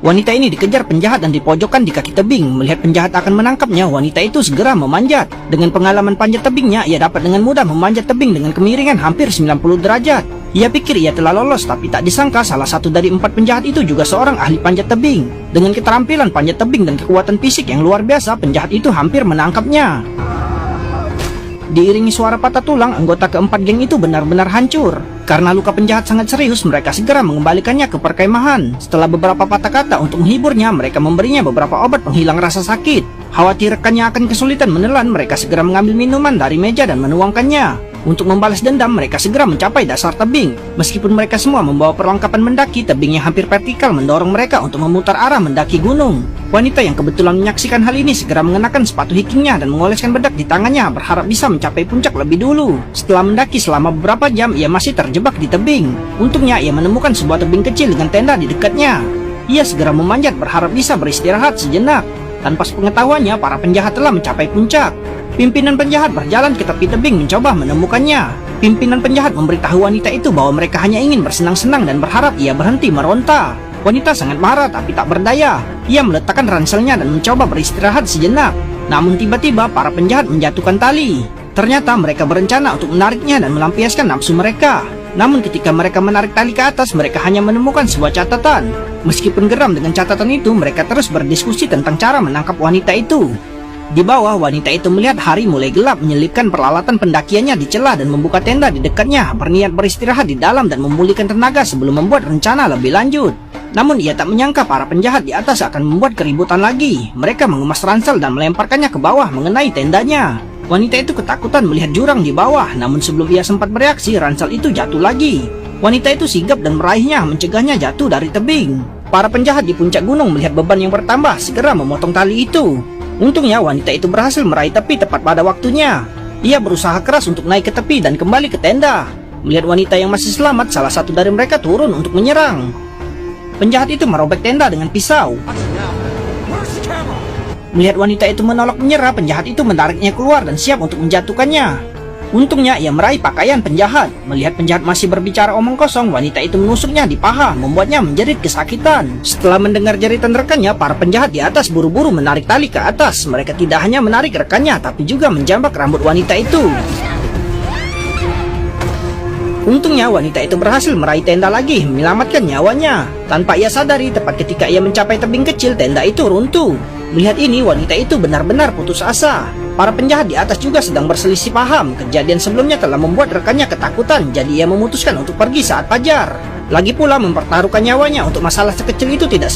Wanita ini dikejar penjahat dan dipojokkan di kaki tebing. Melihat penjahat akan menangkapnya, wanita itu segera memanjat. Dengan pengalaman panjat tebingnya, ia dapat dengan mudah memanjat tebing dengan kemiringan hampir 90 derajat. Ia pikir ia telah lolos, tapi tak disangka salah satu dari 4 penjahat itu juga seorang ahli panjat tebing. Dengan keterampilan panjat tebing dan kekuatan fisik yang luar biasa, penjahat itu hampir menangkapnya. Diiringi suara patah tulang, anggota keempat geng itu benar-benar hancur. Karena luka penjahat sangat serius, mereka segera mengembalikannya ke perkemahan. Setelah beberapa patah kata untuk menghiburnya, mereka memberinya beberapa obat penghilang rasa sakit. Khawatir rekannya akan kesulitan menelan, mereka segera mengambil minuman dari meja dan menuangkannya. Untuk membalas dendam, mereka segera mencapai dasar tebing. Meskipun mereka semua membawa perlengkapan mendaki, tebing yang hampir vertikal mendorong mereka untuk memutar arah mendaki gunung. Wanita yang kebetulan menyaksikan hal ini segera mengenakan sepatu hikingnya dan mengoleskan bedak di tangannya, berharap bisa mencapai puncak lebih dulu. Setelah mendaki selama beberapa jam, ia masih terjebak di tebing. Untungnya ia menemukan sebuah tebing kecil dengan tenda di dekatnya. Ia segera memanjat berharap bisa beristirahat sejenak. Tanpa sepengetahuannya, para penjahat telah mencapai puncak. Pimpinan penjahat berjalan ke tepi tebing mencoba menemukannya. Pimpinan penjahat memberitahu wanita itu bahwa mereka hanya ingin bersenang-senang dan berharap ia berhenti meronta. Wanita sangat marah tapi tak berdaya. Ia meletakkan ranselnya dan mencoba beristirahat sejenak. Namun tiba-tiba para penjahat menjatuhkan tali. Ternyata mereka berencana untuk menariknya dan melampiaskan nafsu mereka. Namun ketika mereka menarik tali ke atas, mereka hanya menemukan sebuah catatan. Meskipun geram dengan catatan itu, mereka terus berdiskusi tentang cara menangkap wanita itu. Di bawah, wanita itu melihat hari mulai gelap, menyelipkan peralatan pendakiannya di celah dan membuka tenda di dekatnya, berniat beristirahat di dalam dan memulihkan tenaga sebelum membuat rencana lebih lanjut. Namun ia tak menyangka para penjahat di atas akan membuat keributan lagi. Mereka mengemas ransel dan melemparkannya ke bawah mengenai tendanya. Wanita itu ketakutan melihat jurang di bawah, namun sebelum ia sempat bereaksi, ransel itu jatuh lagi. Wanita itu sigap dan meraihnya, mencegahnya jatuh dari tebing. Para penjahat di puncak gunung melihat beban yang bertambah, segera memotong tali itu. Untungnya wanita itu berhasil meraih tepi tepat pada waktunya. Ia berusaha keras untuk naik ke tepi dan kembali ke tenda. Melihat wanita yang masih selamat, salah satu dari mereka turun untuk menyerang. Penjahat itu merobek tenda dengan pisau. Melihat wanita itu menolak menyerah, penjahat itu menariknya keluar dan siap untuk menjatuhkannya. Untungnya ia meraih pakaian penjahat. Melihat penjahat masih berbicara omong kosong, wanita itu menusuknya di paha, membuatnya menjerit kesakitan. Setelah mendengar jeritan rekannya, para penjahat di atas buru-buru menarik tali ke atas. Mereka tidak hanya menarik rekannya, tapi juga menjambak rambut wanita itu. Untungnya wanita itu berhasil meraih tenda lagi, menyelamatkan nyawanya. Tanpa ia sadari, tepat ketika ia mencapai tebing kecil, tenda itu runtuh. Melihat ini, wanita itu benar-benar putus asa. Para penjahat di atas juga sedang berselisih paham. Kejadian sebelumnya telah membuat rekannya ketakutan, jadi ia memutuskan untuk pergi saat fajar. Lagi pula mempertaruhkan nyawanya untuk masalah sekecil itu tidak